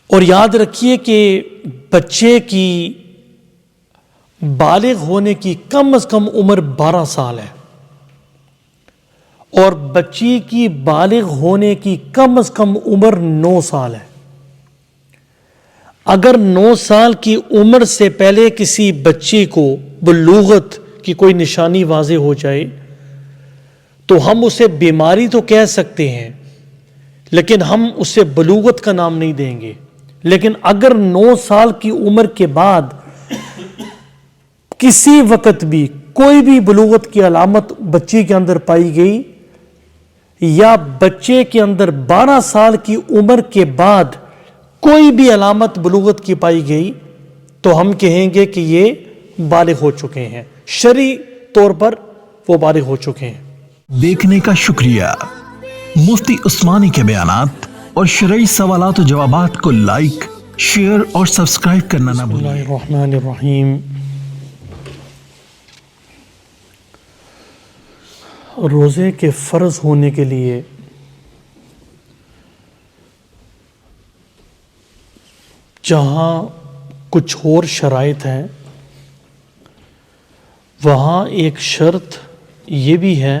اور یاد رکھیے کہ بچے کی بالغ ہونے کی کم از کم عمر 12 سال ہے اور بچی کی بالغ ہونے کی کم از کم عمر 9 سال ہے۔ اگر 9 سال کی عمر سے پہلے کسی بچے کو بلوغت کی کوئی نشانی واضح ہو جائے تو ہم اسے بیماری تو کہہ سکتے ہیں لیکن ہم اسے بلوغت کا نام نہیں دیں گے۔ لیکن اگر 9 سال کی عمر کے بعد کسی وقت بھی کوئی بھی بلوغت کی علامت بچے کے اندر پائی گئی یا بچے کے اندر 12 سال کی عمر کے بعد کوئی بھی علامت بلوغت کی پائی گئی تو ہم کہیں گے کہ یہ بالغ ہو چکے ہیں، شرعی طور پر وہ بالغ ہو چکے ہیں۔ دیکھنے کا شکریہ۔ مفتی عثمانی کے بیانات اور شرعی سوالات و جوابات کو لائک، شیئر اور سبسکرائب کرنا نہ بسم بھولیں۔ اللہ الرحمن الرحیم۔ روزے کے فرض ہونے کے لیے جہاں کچھ اور شرائط ہیں وہاں ایک شرط یہ بھی ہے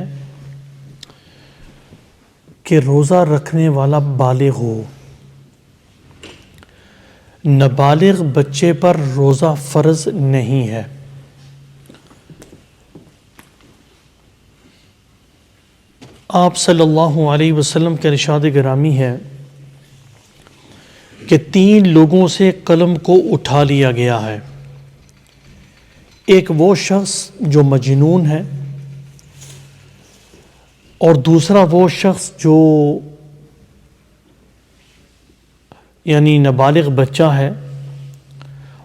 کہ روزہ رکھنے والا بالغ ہو۔ نابالغ بچے پر روزہ فرض نہیں ہے۔ آپ صلی اللہ علیہ وسلم کے ارشاد گرامی ہے کہ 3 لوگوں سے قلم کو اٹھا لیا گیا ہے۔ ایک وہ شخص جو مجنون ہے اور دوسرا وہ شخص جو یعنی نابالغ بچہ ہے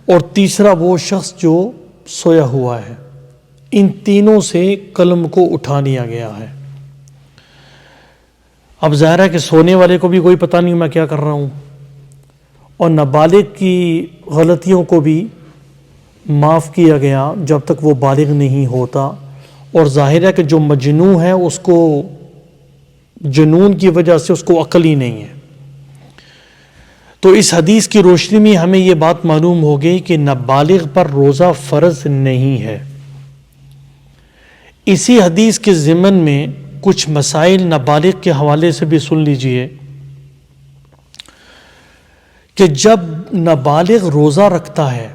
اور تیسرا وہ شخص جو سویا ہوا ہے۔ ان تینوں سے قلم کو اٹھا لیا گیا ہے۔ اب ظاہر ہے کہ سونے والے کو بھی کوئی پتہ نہیں میں کیا کر رہا ہوں، اور نابالغ کی غلطیوں کو بھی معاف کیا گیا جب تک وہ بالغ نہیں ہوتا، اور ظاہر ہے کہ جو مجنون ہے اس کو جنون کی وجہ سے اس کو عقل ہی نہیں ہے۔ تو اس حدیث کی روشنی میں ہمیں یہ بات معلوم ہو گئی کہ نابالغ پر روزہ فرض نہیں ہے۔ اسی حدیث کے ضمن میں کچھ مسائل نابالغ کے حوالے سے بھی سن لیجئے کہ جب نابالغ روزہ رکھتا ہے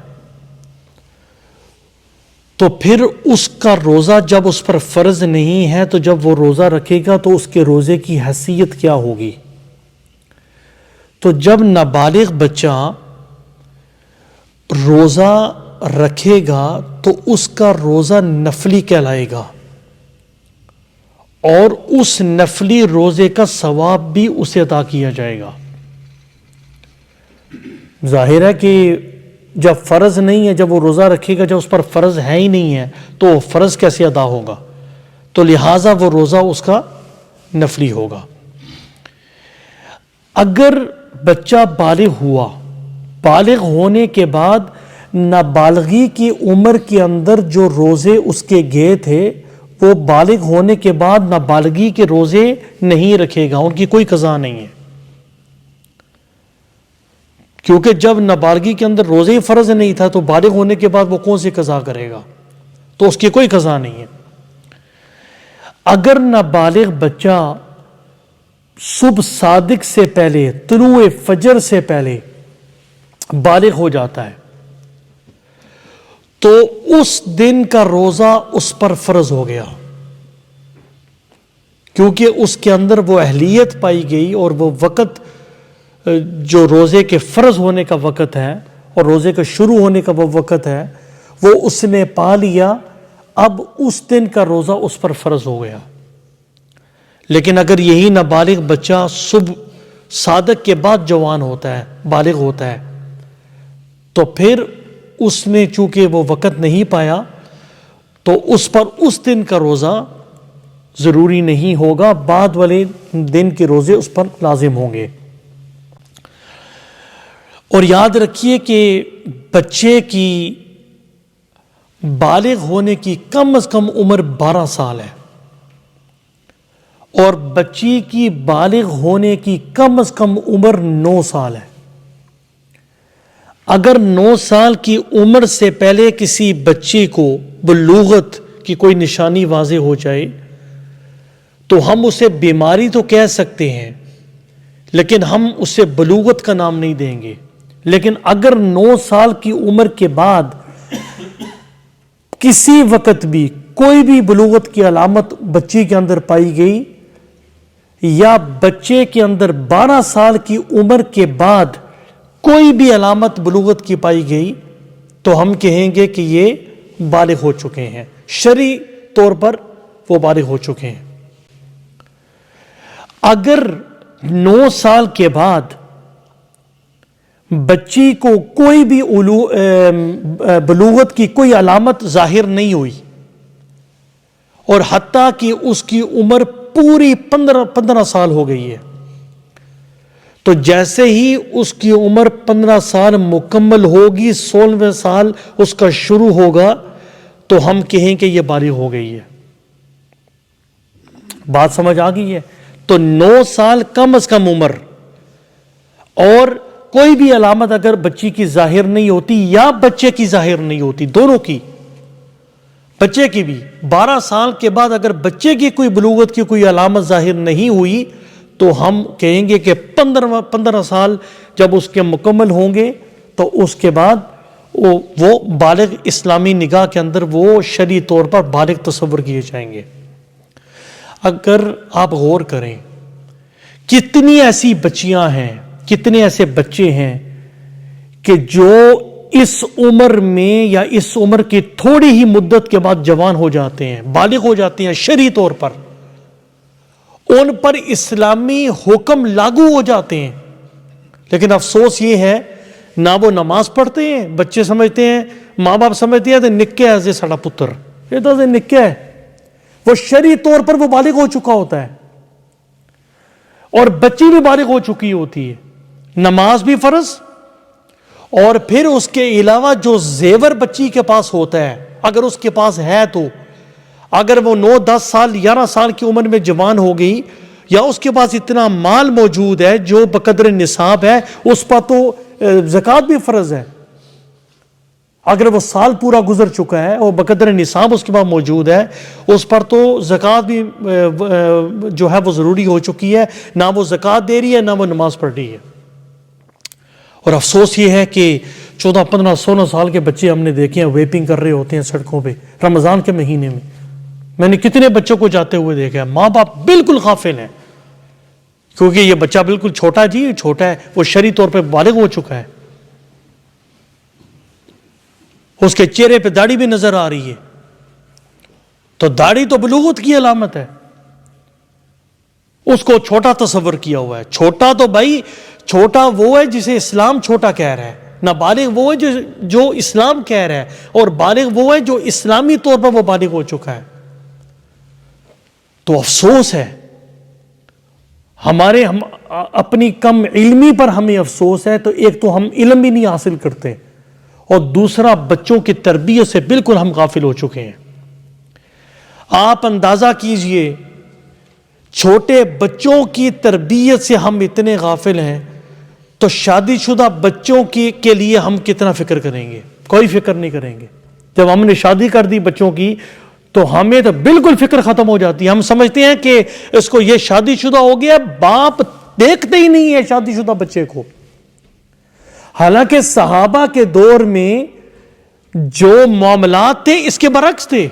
تو پھر اس کا روزہ جب اس پر فرض نہیں ہے تو جب وہ روزہ رکھے گا تو اس کے روزے کی حیثیت کیا ہوگی؟ تو جب نابالغ بچہ روزہ رکھے گا تو اس کا روزہ نفلی کہلائے گا اور اس نفلی روزے کا ثواب بھی اسے عطا کیا جائے گا۔ ظاہر ہے کہ جب فرض نہیں ہے، جب وہ روزہ رکھے گا جب اس پر فرض ہے ہی نہیں ہے تو فرض کیسے ادا ہوگا؟ تو لہٰذا وہ روزہ اس کا نفلی ہوگا۔ اگر بچہ بالغ ہوا، بالغ ہونے کے بعد نابالغی کی عمر کے اندر جو روزے اس کے گئے تھے وہ بالغ ہونے کے بعد نابالغی کے روزے نہیں رکھے گا، ان کی کوئی قضا نہیں ہے، کیونکہ جب نابالغی کے اندر روزے ہی فرض نہیں تھا تو بالغ ہونے کے بعد وہ کون سی قضا کرے گا؟ تو اس کی کوئی قضا نہیں ہے۔ اگر نابالغ بچہ صبح صادق سے پہلے، طلوع فجر سے پہلے بالغ ہو جاتا ہے تو اس دن کا روزہ اس پر فرض ہو گیا، کیونکہ اس کے اندر وہ اہلیت پائی گئی اور وہ وقت جو روزے کے فرض ہونے کا وقت ہے اور روزے کے شروع ہونے کا وہ وقت ہے وہ اس نے پا لیا، اب اس دن کا روزہ اس پر فرض ہو گیا۔ لیکن اگر یہی نابالغ بچہ صبح صادق کے بعد جوان ہوتا ہے، بالغ ہوتا ہے، تو پھر اس نے چونکہ وہ وقت نہیں پایا تو اس پر اس دن کا روزہ ضروری نہیں ہوگا، بعد والے دن کے روزے اس پر لازم ہوں گے۔ اور یاد رکھیے کہ بچے کی بالغ ہونے کی کم از کم عمر 12 سال ہے اور بچی کی بالغ ہونے کی کم از کم عمر 9 سال ہے۔ اگر 9 سال کی عمر سے پہلے کسی بچے کو بلوغت کی کوئی نشانی واضح ہو جائے تو ہم اسے بیماری تو کہہ سکتے ہیں، لیکن ہم اسے بلوغت کا نام نہیں دیں گے۔ لیکن اگر 9 سال کی عمر کے بعد کسی وقت بھی کوئی بھی بلوغت کی علامت بچے کے اندر پائی گئی، یا بچے کے اندر 12 سال کی عمر کے بعد کوئی بھی علامت بلوغت کی پائی گئی، تو ہم کہیں گے کہ یہ بالغ ہو چکے ہیں، شرعی طور پر وہ بالغ ہو چکے ہیں۔ اگر 9 سال کے بعد بچی کو کوئی بھی بلوغت کی کوئی علامت ظاہر نہیں ہوئی، اور حتیٰ کہ اس کی عمر پوری 15 سال ہو گئی ہے، تو جیسے ہی اس کی عمر 15 سال مکمل ہوگی، 16ویں سال اس کا شروع ہوگا، تو ہم کہیں کہ یہ بالغ ہو گئی ہے۔ بات سمجھ آ گئی ہے؟ تو 9 سال کم از کم عمر، اور کوئی بھی علامت اگر بچی کی ظاہر نہیں ہوتی یا بچے کی ظاہر نہیں ہوتی، دونوں کی، بچے کی بھی 12 سال کے بعد اگر بچے کی کوئی بلوغت کی کوئی علامت ظاہر نہیں ہوئی، تو ہم کہیں گے کہ 15 سال جب اس کے مکمل ہوں گے تو اس کے بعد وہ بالغ اسلامی نگاہ کے اندر وہ شرعی طور پر بالغ تصور کیے جائیں گے۔ اگر آپ غور کریں کتنی ایسی بچیاں ہیں، کتنے ایسے بچے ہیں کہ جو اس عمر میں یا اس عمر کی تھوڑی ہی مدت کے بعد جوان ہو جاتے ہیں، بالغ ہو جاتے ہیں شرعی طور پر، ان پر اسلامی حکم لاگو ہو جاتے ہیں، لیکن افسوس یہ ہے نہ وہ نماز پڑھتے ہیں۔ بچے سمجھتے ہیں، ماں باپ سمجھتے ہیں تو نکے ہے ساڑا پتر، یہ تو نکے ہے، وہ شرعی طور پر وہ بالغ ہو چکا ہوتا ہے، اور بچی بھی بالغ ہو چکی ہوتی ہے، نماز بھی فرض، اور پھر اس کے علاوہ جو زیور بچی کے پاس ہوتا ہے اگر اس کے پاس ہے، تو اگر وہ 9 10 سال 11 سال کی عمر میں جوان ہو گئی، یا اس کے پاس اتنا مال موجود ہے جو بقدر نصاب ہے، اس پر تو زکوٰۃ بھی فرض ہے۔ اگر وہ سال پورا گزر چکا ہے اور بقدر نصاب اس کے پاس موجود ہے، اس پر تو زکوٰۃ بھی جو ہے وہ ضروری ہو چکی ہے، نہ وہ زکوٰۃ دے رہی ہے نہ وہ نماز پڑھ رہی ہے۔ اور افسوس یہ ہے کہ 14 15 16 سال کے بچے ہم نے دیکھے ہیں ویپنگ کر رہے ہوتے ہیں سڑکوں پہ رمضان کے مہینے میں نے کتنے بچوں کو جاتے ہوئے دیکھا ہے، ماں باپ بالکل غافل ہیں، کیونکہ یہ بچہ بالکل چھوٹا، جی چھوٹا ہے، وہ شرعی طور پہ بالغ ہو چکا ہے، اس کے چہرے پہ داڑھی بھی نظر آ رہی ہے، تو داڑھی تو بلوغت کی علامت ہے، اس کو چھوٹا تصور کیا ہوا ہے۔ چھوٹا تو بھائی چھوٹا وہ ہے جسے اسلام چھوٹا کہہ رہا ہے، نہ بالغ وہ ہے جو اسلام کہہ رہا ہے، اور بالغ وہ ہے جو اسلامی طور پر وہ بالغ ہو چکا ہے۔ تو افسوس ہے ہم اپنی کم علمی پر ہمیں افسوس ہے، تو ایک تو ہم علم بھی نہیں حاصل کرتے، اور دوسرا بچوں کی تربیت سے بالکل ہم غافل ہو چکے ہیں۔ آپ اندازہ کیجئے چھوٹے بچوں کی تربیت سے ہم اتنے غافل ہیں، تو شادی شدہ بچوں کے لیے ہم کتنا فکر کریں گے؟ کوئی فکر نہیں کریں گے۔ جب ہم نے شادی کر دی بچوں کی تو ہمیں تو بالکل فکر ختم ہو جاتی ہے، ہم سمجھتے ہیں کہ اس کو یہ شادی شدہ ہو گیا، باپ دیکھتے ہی نہیں ہے شادی شدہ بچے کو۔ حالانکہ صحابہ کے دور میں جو معاملات تھے اس کے برعکس تھے۔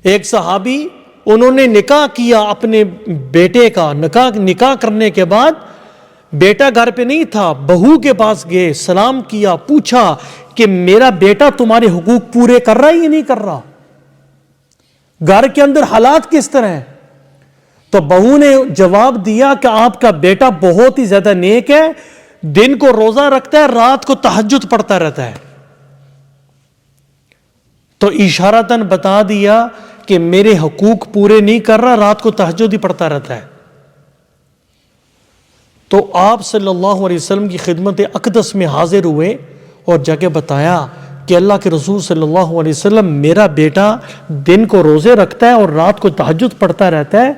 ایک صحابی انہوں نے نکاح کیا اپنے بیٹے کا، نکاح کرنے کے بعد بیٹا گھر پہ نہیں تھا، بہو کے پاس گئے، سلام کیا، پوچھا کہ میرا بیٹا تمہارے حقوق پورے کر رہا ہے یا نہیں کر رہا، گھر کے اندر حالات کس طرح ہیں؟ تو بہو نے جواب دیا کہ آپ کا بیٹا بہت ہی زیادہ نیک ہے، دن کو روزہ رکھتا ہے، رات کو تہجد پڑھتا رہتا ہے۔ تو اشارتاً بتا دیا کہ میرے حقوق پورے نہیں کر رہا، رات کو تہجد ہی پڑھتا رہتا ہے۔ تو آپ صلی اللہ علیہ وسلم کی خدمت اقدس میں حاضر ہوئے اور جا کے بتایا کہ اللہ کے رسول صلی اللہ علیہ وسلم، میرا بیٹا دن کو روزے رکھتا ہے اور رات کو تہجد پڑھتا رہتا ہے،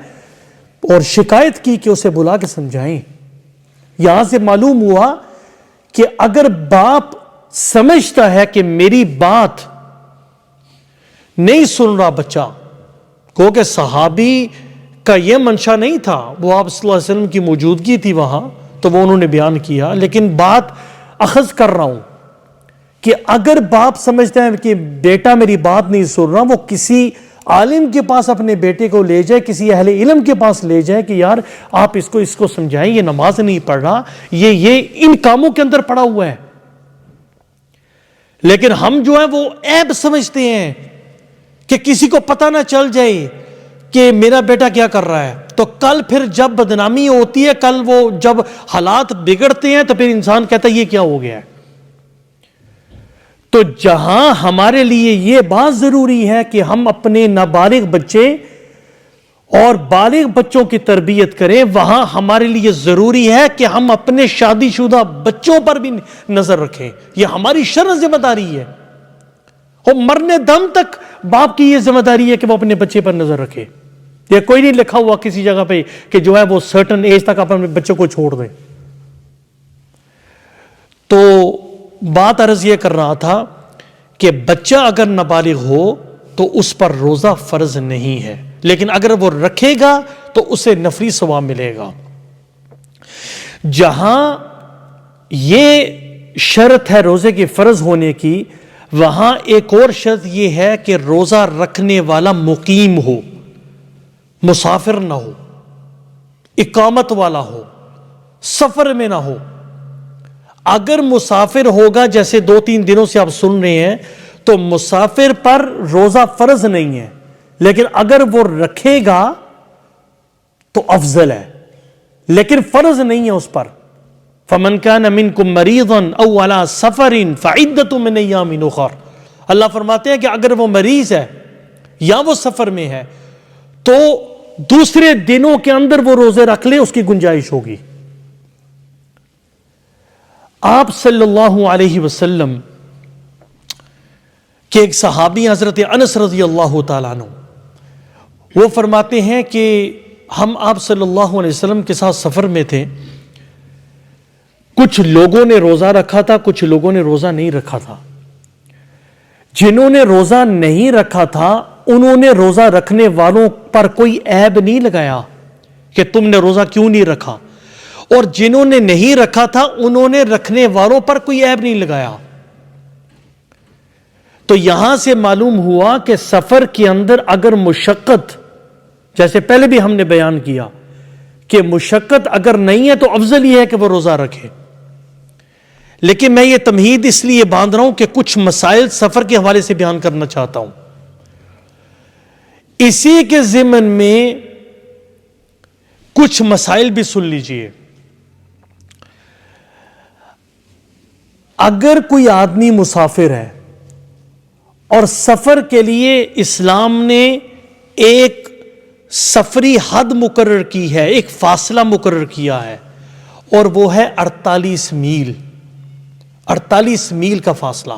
اور شکایت کی کہ اسے بلا کے سمجھائیں۔ یہاں سے معلوم ہوا کہ اگر باپ سمجھتا ہے کہ میری بات نہیں سن رہا بچہ، کیونکہ صحابی کا یہ منشا نہیں تھا، وہ آپ صلی اللہ علیہ وسلم کی موجودگی تھی وہاں تو وہ انہوں نے بیان کیا، لیکن بات اخذ کر رہا ہوں کہ اگر باپ سمجھتا ہے کہ بیٹا میری بات نہیں سن رہا، وہ کسی عالم کے پاس اپنے بیٹے کو لے جائے، کسی اہل علم کے پاس لے جائے کہ یار آپ اس کو سمجھائیں، یہ نماز نہیں پڑھ رہا، یہ ان کاموں کے اندر پڑا ہوا ہے۔ لیکن ہم جو ہے وہ عیب سمجھتے ہیں کہ کسی کو پتہ نہ چل جائے کہ میرا بیٹا کیا کر رہا ہے، تو کل پھر جب بدنامی ہوتی ہے، کل وہ جب حالات بگڑتے ہیں تو پھر انسان کہتا ہے یہ کیا ہو گیا ہے۔ تو جہاں ہمارے لیے یہ بات ضروری ہے کہ ہم اپنے نابالغ بچے اور بالغ بچوں کی تربیت کریں، وہاں ہمارے لیے ضروری ہے کہ ہم اپنے شادی شدہ بچوں پر بھی نظر رکھیں، یہ ہماری شرعی ذمہ داری ہے، اور مرنے دم تک باپ کی یہ ذمہ داری ہے کہ وہ اپنے بچے پر نظر رکھے۔ یہ کوئی نہیں لکھا ہوا کسی جگہ پہ کہ جو ہے وہ سرٹن ایج تک اپنے بچوں کو چھوڑ دیں۔ تو بات عرض یہ کر رہا تھا کہ بچہ اگر نابالغ ہو تو اس پر روزہ فرض نہیں ہے، لیکن اگر وہ رکھے گا تو اسے نفلی ثواب ملے گا۔ جہاں یہ شرط ہے روزے کے فرض ہونے کی، وہاں ایک اور شرط یہ ہے کہ روزہ رکھنے والا مقیم ہو، مسافر نہ ہو، اقامت والا ہو، سفر میں نہ ہو۔ اگر مسافر ہوگا، جیسے 2-3 دنوں سے آپ سن رہے ہیں، تو مسافر پر روزہ فرض نہیں ہے، لیکن اگر وہ رکھے گا تو افضل ہے، لیکن فرض نہیں ہے اس پر۔ فَمَنْ كَانَ مِنْكُمْ مَرِيضًا أَوْ عَلَىٰ سَفَرٍ فَعِدَّةٌ مِّنْ أَيَّامٍ أُخَرَ۔ اللہ فرماتے ہیں کہ اگر وہ مریض ہے یا وہ سفر میں ہے تو دوسرے دنوں کے اندر وہ روزے رکھ لے، اس کی گنجائش ہوگی۔ آپ صلی اللہ علیہ وسلم کہ ایک صحابی حضرت انس رضی اللہ تعالیٰ عنہ، وہ فرماتے ہیں کہ ہم آپ صلی اللہ علیہ وسلم کے ساتھ سفر میں تھے، کچھ لوگوں نے روزہ رکھا تھا، کچھ لوگوں نے روزہ نہیں رکھا تھا۔ جنہوں نے روزہ نہیں رکھا تھا انہوں نے روزہ رکھنے والوں پر کوئی عیب نہیں لگایا کہ تم نے روزہ کیوں نہیں رکھا، اور جنہوں نے نہیں رکھا تھا انہوں نے رکھنے والوں پر کوئی عیب نہیں لگایا۔ تو یہاں سے معلوم ہوا کہ سفر کے اندر اگر مشقت، جیسے پہلے بھی ہم نے بیان کیا کہ مشقت اگر نہیں ہے تو افضل یہ ہے کہ وہ روزہ رکھے۔ لیکن میں یہ تمہید اس لیے باندھ رہا ہوں کہ کچھ مسائل سفر کے حوالے سے بیان کرنا چاہتا ہوں۔ اسی کے ضمن میں کچھ مسائل بھی سن لیجئے۔ اگر کوئی آدمی مسافر ہے اور سفر کے لیے اسلام نے ایک سفری حد مقرر کی ہے، ایک فاصلہ مقرر کیا ہے، اور وہ ہے 48 میل، 48 میل کا فاصلہ۔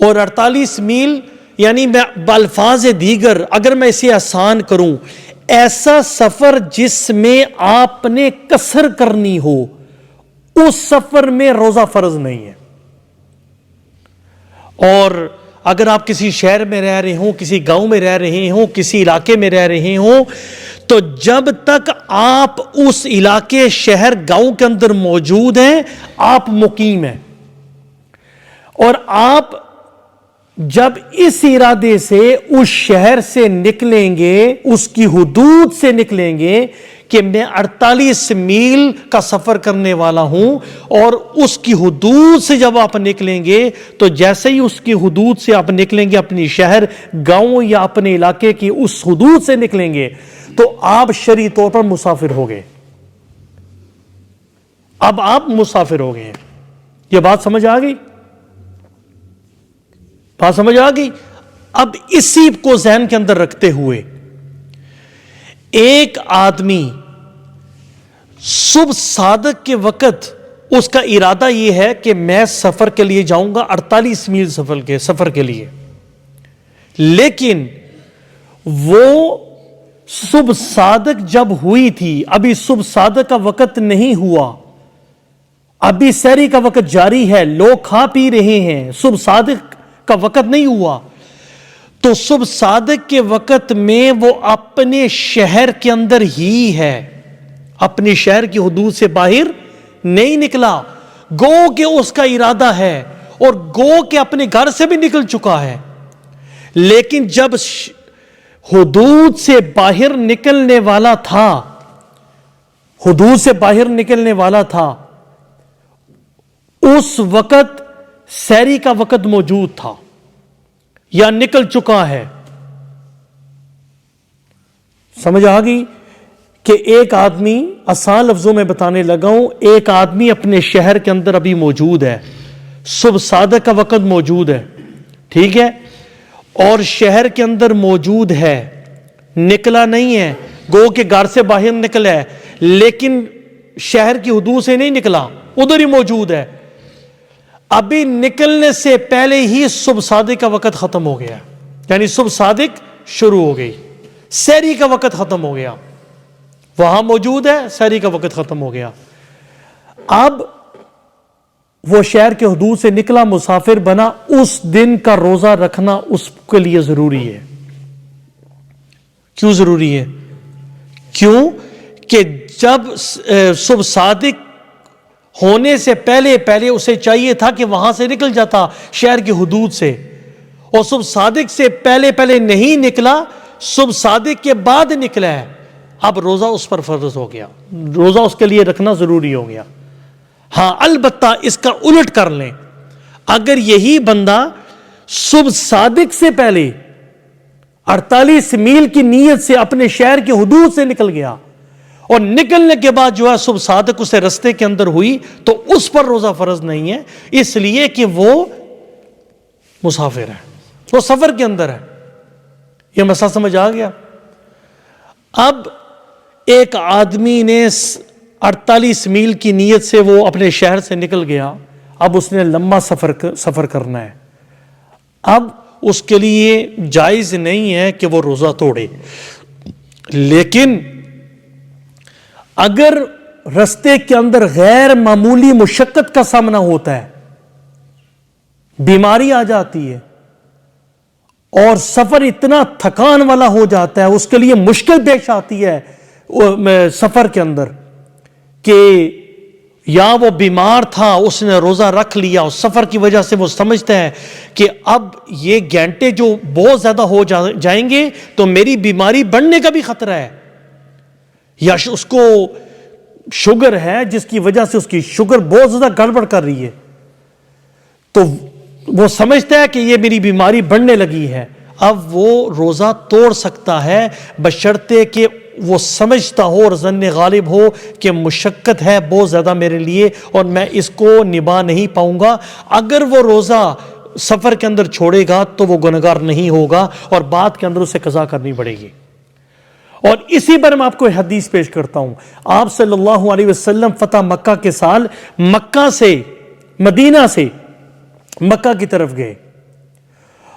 اور 48 میل یعنی میں بالفاظ دیگر اگر میں اسے آسان کروں، ایسا سفر جس میں آپ نے قصر کرنی ہو، اس سفر میں روزہ فرض نہیں ہے۔ اور اگر آپ کسی شہر میں رہ رہے ہوں، کسی گاؤں میں رہ رہے ہوں، کسی علاقے میں رہ رہے ہوں، تو جب تک آپ اس علاقے، شہر، گاؤں کے اندر موجود ہیں آپ مقیم ہیں، اور آپ جب اس ارادے سے اس شہر سے نکلیں گے، اس کی حدود سے نکلیں گے کہ میں 48 میل کا سفر کرنے والا ہوں، اور اس کی حدود سے جب آپ نکلیں گے تو جیسے ہی اس کی حدود سے آپ نکلیں گے، اپنی شہر، گاؤں یا اپنے علاقے کی اس حدود سے نکلیں گے، تو آپ شرعی طور پر مسافر ہو گئے۔ اب آپ مسافر ہو گئے ہیں۔ یہ بات سمجھ آ گئی؟ بات سمجھ آ گئی؟ اب اسی کو ذہن کے اندر رکھتے ہوئے ایک آدمی صبح صادق کے وقت اس کا ارادہ یہ ہے کہ میں سفر کے لیے جاؤں گا 48 میل سفر کے لیے، لیکن وہ صبح صادق جب ہوئی تھی، ابھی صبح صادق کا وقت نہیں ہوا، ابھی سحری کا وقت جاری ہے, لوگ کھا پی رہے ہیں, صبح صادق کا وقت نہیں ہوا. تو صبح صادق کے وقت میں وہ اپنے شہر کے اندر ہی ہے, اپنے شہر کی حدود سے باہر نہیں نکلا. گو کہ اس کا ارادہ ہے اور گو کہ اپنے گھر سے بھی نکل چکا ہے, لیکن جب حدود سے باہر نکلنے والا تھا, حدود سے باہر نکلنے والا تھا, اس وقت سحری کا وقت موجود تھا یا نکل چکا ہے. سمجھ آ گئی کہ ایک آدمی, آسان لفظوں میں بتانے لگا ہوں, ایک آدمی اپنے شہر کے اندر ابھی موجود ہے, صبح صادق کا وقت موجود ہے, ٹھیک ہے, اور شہر کے اندر موجود ہے, نکلا نہیں ہے, گو کہ گھر سے باہر نکلا ہے لیکن شہر کی حدود سے نہیں نکلا, ادھر ہی موجود ہے. ابھی نکلنے سے پہلے ہی صبح صادق کا وقت ختم ہو گیا, یعنی صبح صادق شروع ہو گئی, سحری کا وقت ختم ہو گیا. وہاں موجود ہے, سحری کا وقت ختم ہو گیا. اب وہ شہر کے حدود سے نکلا, مسافر بنا, اس دن کا روزہ رکھنا اس کے لیے ضروری ہے. کیوں ضروری ہے؟ کیوں کہ جب صبح صادق ہونے سے پہلے اسے چاہیے تھا کہ وہاں سے نکل جاتا شہر کی حدود سے, اور صبح صادق سے پہلے نہیں نکلا, صبح صادق کے بعد نکلا ہے. اب روزہ اس پر فرض ہو گیا, روزہ اس کے لیے رکھنا ضروری ہو گیا. ہاں البتہ اس کا الٹ کر لیں, اگر یہی بندہ صبح صادق سے پہلے 48 میل کی نیت سے اپنے شہر کی حدود سے نکل گیا اور نکلنے کے بعد جو ہے صبح صادق اسے رستے کے اندر ہوئی, تو اس پر روزہ فرض نہیں ہے, اس لیے کہ وہ مسافر ہے, وہ سفر کے اندر ہے. یہ مسئلہ سمجھ آ گیا؟ اب ایک آدمی نے 48 میل کی نیت سے وہ اپنے شہر سے نکل گیا, اب اس نے لمبا سفر کرنا ہے. اب اس کے لیے جائز نہیں ہے کہ وہ روزہ توڑے, لیکن اگر رستے کے اندر غیر معمولی مشقت کا سامنا ہوتا ہے, بیماری آ جاتی ہے اور سفر اتنا تھکان والا ہو جاتا ہے, اس کے لیے مشکل پیش آتی ہے سفر کے اندر, کہ یا وہ بیمار تھا, اس نے روزہ رکھ لیا, اور سفر کی وجہ سے وہ سمجھتا ہے کہ اب یہ گھنٹے جو بہت زیادہ ہو جائیں گے تو میری بیماری بڑھنے کا بھی خطرہ ہے, یا اس کو شوگر ہے جس کی وجہ سے اس کی شوگر بہت زیادہ گڑبڑ کر رہی ہے, تو وہ سمجھتا ہے کہ یہ میری بیماری بڑھنے لگی ہے. اب وہ روزہ توڑ سکتا ہے بشرطے کہ وہ سمجھتا ہو اور ظن غالب ہو کہ مشقت ہے بہت زیادہ میرے لیے اور میں اس کو نبھا نہیں پاؤں گا. اگر وہ روزہ سفر کے اندر چھوڑے گا تو وہ گنہگار نہیں ہوگا اور بعد کے اندر اسے قضا کرنی پڑے گی. اور اسی پر میں آپ کو حدیث پیش کرتا ہوں. آپ صلی اللہ علیہ وسلم فتح مکہ کے سال مکہ سے, مدینہ سے مکہ کی طرف گئے,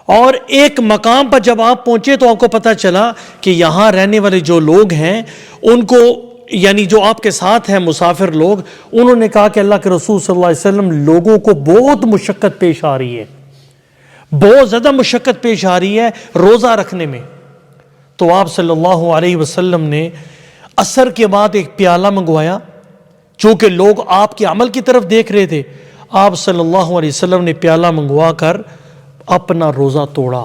اور ایک مقام پر جب آپ پہنچے تو آپ کو پتہ چلا کہ یہاں رہنے والے جو لوگ ہیں ان کو, یعنی جو آپ کے ساتھ ہیں مسافر لوگ, انہوں نے کہا کہ اللہ کے رسول صلی اللہ علیہ وسلم لوگوں کو بہت مشقت پیش آ رہی ہے, بہت زیادہ مشقت پیش آ رہی ہے روزہ رکھنے میں. تو آپ صلی اللہ علیہ وسلم نے عصر کے بعد ایک پیالہ منگوایا, چونکہ لوگ آپ کے عمل کی طرف دیکھ رہے تھے. آپ صلی اللہ علیہ وسلم نے پیالہ منگوا کر اپنا روزہ توڑا.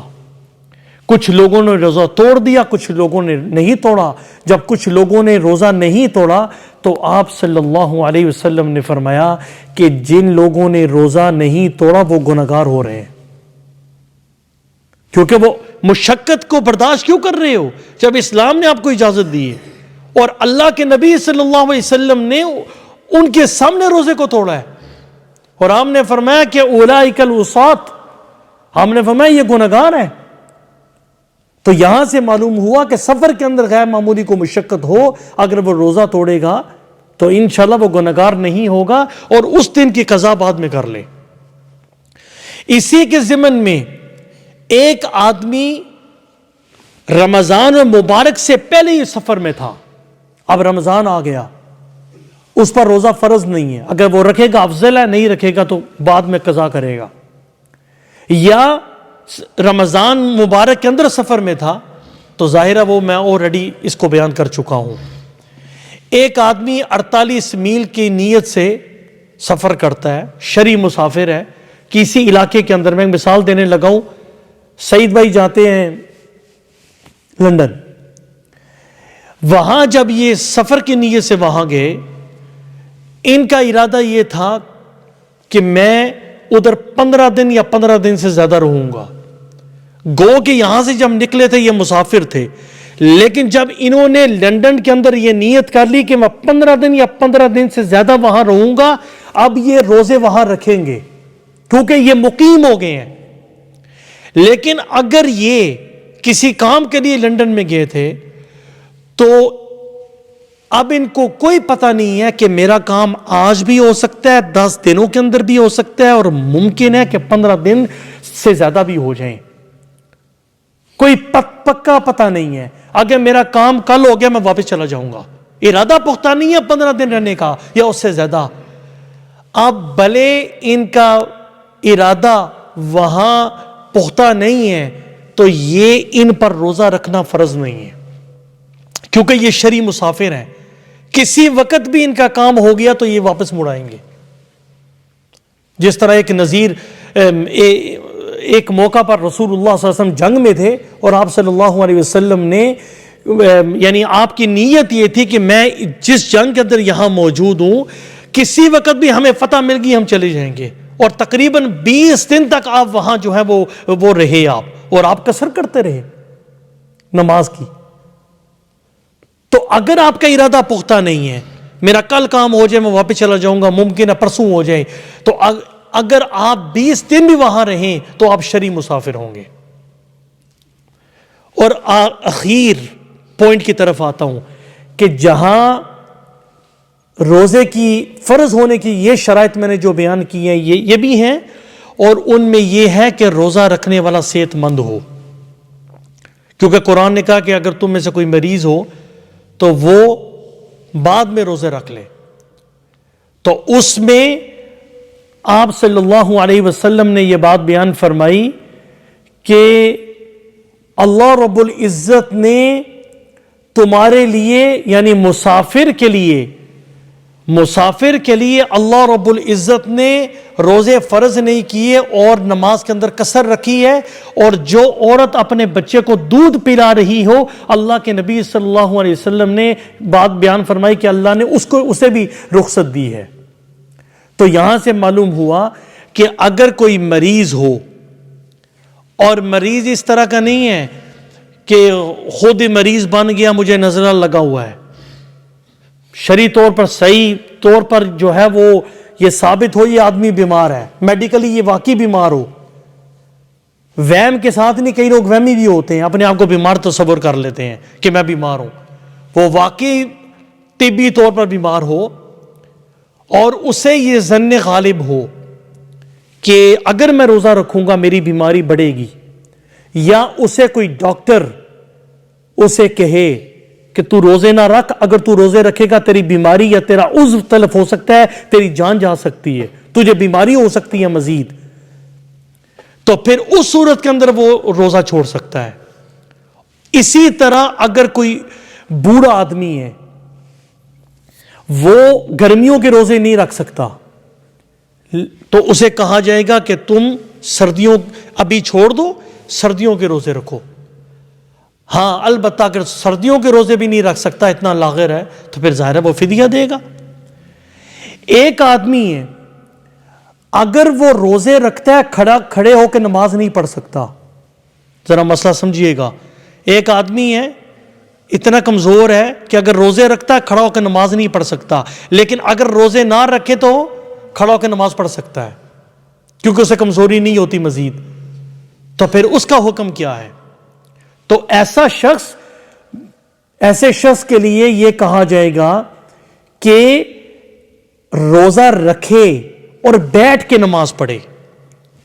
کچھ لوگوں نے روزہ توڑ دیا, کچھ لوگوں نے نہیں توڑا. جب کچھ لوگوں نے روزہ نہیں توڑا تو آپ صلی اللہ علیہ وسلم نے فرمایا کہ جن لوگوں نے روزہ نہیں توڑا وہ گنہگار ہو رہے ہیں, کیونکہ وہ مشقت کو برداشت کیوں کر رہے ہو جب اسلام نے آپ کو اجازت دی ہے اور اللہ کے نبی صلی اللہ علیہ وسلم نے ان کے سامنے روزے کو توڑا ہے. اور ہم نے فرمایا کہ اولئک العصاۃ, ہم نے فرمایا یہ گنہگار ہے. تو یہاں سے معلوم ہوا کہ سفر کے اندر غیر معمولی کو مشقت ہو, اگر وہ روزہ توڑے گا تو انشاءاللہ وہ گنہگار نہیں ہوگا اور اس دن کی قضا بعد میں کر لے. اسی کے ضمن میں ایک آدمی رمضان مبارک سے پہلے ہی سفر میں تھا, اب رمضان آ گیا اس پر روزہ فرض نہیں ہے. اگر وہ رکھے گا افضل ہے, نہیں رکھے گا تو بعد میں قضا کرے گا. یا رمضان مبارک کے اندر سفر میں تھا تو ظاہر ہے وہ میں آلریڈی اس کو بیان کر چکا ہوں. ایک آدمی 48 میل کی نیت سے سفر کرتا ہے, شرعی مسافر ہے کسی علاقے کے اندر. میں ایک مثال دینے لگا ہوں. سعید بھائی جاتے ہیں لندن, وہاں جب یہ سفر کی نیت سے وہاں گئے, ان کا ارادہ یہ تھا کہ میں ادھر 15 دن یا 15 دن سے زیادہ رہوں گا. گو کہ یہاں سے جب نکلے تھے یہ مسافر تھے, لیکن جب انہوں نے لندن کے اندر یہ نیت کر لی کہ میں 15 دن یا 15 دن سے زیادہ وہاں رہوں گا, اب یہ روزے وہاں رکھیں گے کیونکہ یہ مقیم ہو گئے ہیں. لیکن اگر یہ کسی کام کے لیے لندن میں گئے تھے تو اب ان کو کوئی پتہ نہیں ہے کہ میرا کام آج بھی ہو سکتا ہے, 10 دنوں کے اندر بھی ہو سکتا ہے, اور ممکن ہے کہ 15 دن سے زیادہ بھی ہو جائیں. کوئی پکا پتہ نہیں ہے. اگر میرا کام کل ہو گیا میں واپس چلا جاؤں گا, ارادہ پختہ نہیں ہے 15 دن رہنے کا یا اس سے زیادہ. اب بھلے ان کا ارادہ وہاں پختہ نہیں ہے تو یہ ان پر روزہ رکھنا فرض نہیں ہے, کیونکہ یہ شرعی مسافر ہیں. کسی وقت بھی ان کا کام ہو گیا تو یہ واپس مڑ آئیں گے. جس طرح ایک نذیر ایک موقع پر رسول اللہ صلی اللہ علیہ وسلم جنگ میں تھے اور آپ صلی اللہ علیہ وسلم نے یعنی آپ کی نیت یہ تھی کہ میں جس جنگ کے اندر یہاں موجود ہوں کسی وقت بھی ہمیں فتح مل گئی ہم چلے جائیں گے, اور تقریباً 20 دن تک آپ وہاں جو ہے وہ رہے آپ, اور آپ قصر کرتے رہے نماز کی. تو اگر آپ کا ارادہ پختہ نہیں ہے, میرا کل کام ہو جائے میں واپس چلا جاؤں گا, ممکن ہے پرسوں ہو جائے, تو اگر آپ 20 دن بھی وہاں رہیں تو آپ شرعی مسافر ہوں گے. اور اخیر پوائنٹ کی طرف آتا ہوں کہ جہاں روزے کی فرض ہونے کی یہ شرائط میں نے جو بیان کی ہیں یہ بھی ہیں, اور ان میں یہ ہے کہ روزہ رکھنے والا صحت مند ہو. کیونکہ قرآن نے کہا کہ اگر تم میں سے کوئی مریض ہو تو وہ بعد میں روزے رکھ لے. تو اس میں آپ صلی اللہ علیہ وسلم نے یہ بات بیان فرمائی کہ اللہ رب العزت نے تمہارے لیے یعنی مسافر کے لیے اللہ رب العزت نے روزے فرض نہیں کیے اور نماز کے اندر کسر رکھی ہے. اور جو عورت اپنے بچے کو دودھ پلا رہی ہو, اللہ کے نبی صلی اللہ علیہ وسلم نے بات بیان فرمائی کہ اللہ نے اسے بھی رخصت دی ہے. تو یہاں سے معلوم ہوا کہ اگر کوئی مریض ہو, اور مریض اس طرح کا نہیں ہے کہ خود مریض بن گیا مجھے نظرہ لگا ہوا ہے, شرعی طور پر صحیح طور پر جو ہے وہ یہ ثابت ہو یہ آدمی بیمار ہے, میڈیکلی یہ واقعی بیمار ہو, وہم کے ساتھ نہیں, کئی لوگ وہمی بھی ہوتے ہیں اپنے آپ کو بیمار تصور کر لیتے ہیں کہ میں بیمار ہوں, وہ واقعی طبی طور پر بیمار ہو اور اسے یہ ظن غالب ہو کہ اگر میں روزہ رکھوں گا میری بیماری بڑھے گی, یا اسے کوئی ڈاکٹر اسے کہے کہ تو روزے نہ رکھ, اگر تو روزے رکھے گا تیری بیماری یا تیرا عضو تلف ہو سکتا ہے, تیری جان جا سکتی ہے, تجھے بیماری ہو سکتی ہے مزید, تو پھر اس صورت کے اندر وہ روزہ چھوڑ سکتا ہے. اسی طرح اگر کوئی بوڑھا آدمی ہے وہ گرمیوں کے روزے نہیں رکھ سکتا تو اسے کہا جائے گا کہ تم سردیوں ابھی چھوڑ دو, سردیوں کے روزے رکھو. ہاں البتہ اگر سردیوں کے روزے بھی نہیں رکھ سکتا, اتنا لاغر ہے, تو پھر ظاہر ہے وہ فدیہ دے گا. ایک آدمی ہے اگر وہ روزے رکھتا ہے کھڑے ہو کے نماز نہیں پڑھ سکتا, ذرا مسئلہ سمجھیے گا. ایک آدمی ہے اتنا کمزور ہے کہ اگر روزے رکھتا ہے کھڑا ہو کے نماز نہیں پڑھ سکتا, لیکن اگر روزے نہ رکھے تو کھڑا ہو کے نماز پڑھ سکتا ہے کیونکہ اسے کمزوری نہیں ہوتی مزید. تو پھر اس کا حکم کیا ہے؟ تو ایسے شخص کے لیے یہ کہا جائے گا کہ روزہ رکھے اور بیٹھ کے نماز پڑھے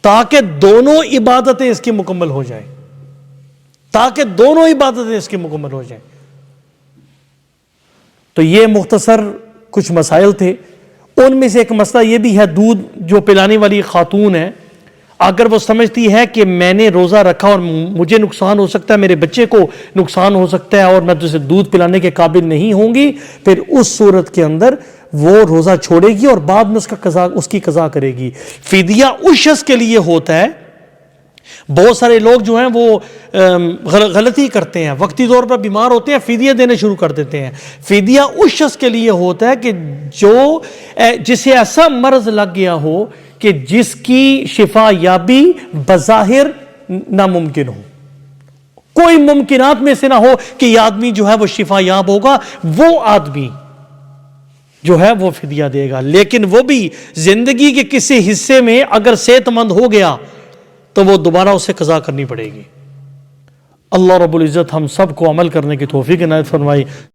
تاکہ دونوں عبادتیں اس کی مکمل ہو جائیں, تو یہ مختصر کچھ مسائل تھے، ان میں سے ایک مسئلہ یہ بھی ہے، دودھ جو پلانے والی خاتون ہے، اگر وہ سمجھتی ہے کہ میں نے روزہ رکھا اور مجھے نقصان ہو سکتا ہے، میرے بچے کو نقصان ہو سکتا ہے اور میں اسے دودھ پلانے کے قابل نہیں ہوں گی، پھر اس صورت کے اندر وہ روزہ چھوڑے گی اور بعد میں اس کی قضا کرے گی۔ فدیہ اس شخص کے لیے ہوتا ہے، بہت سارے لوگ جو ہیں وہ غلطی کرتے ہیں، وقتی طور پر بیمار ہوتے ہیں، فدیہ دینے شروع کر دیتے ہیں۔ فدیہ اس شخص کے لیے ہوتا ہے کہ جسے ایسا مرض لگ گیا ہو کہ جس کی شفا یابی بظاہر ناممکن ہو، کوئی ممکنات میں سے نہ ہو کہ یہ آدمی جو ہے وہ شفا یاب ہوگا، وہ آدمی جو ہے وہ فدیہ دے گا۔ لیکن وہ بھی زندگی کے کسی حصے میں اگر صحت مند ہو گیا تو وہ دوبارہ اسے قضا کرنی پڑے گی۔ اللہ رب العزت ہم سب کو عمل کرنے کی توفیق عنایت فرمائی۔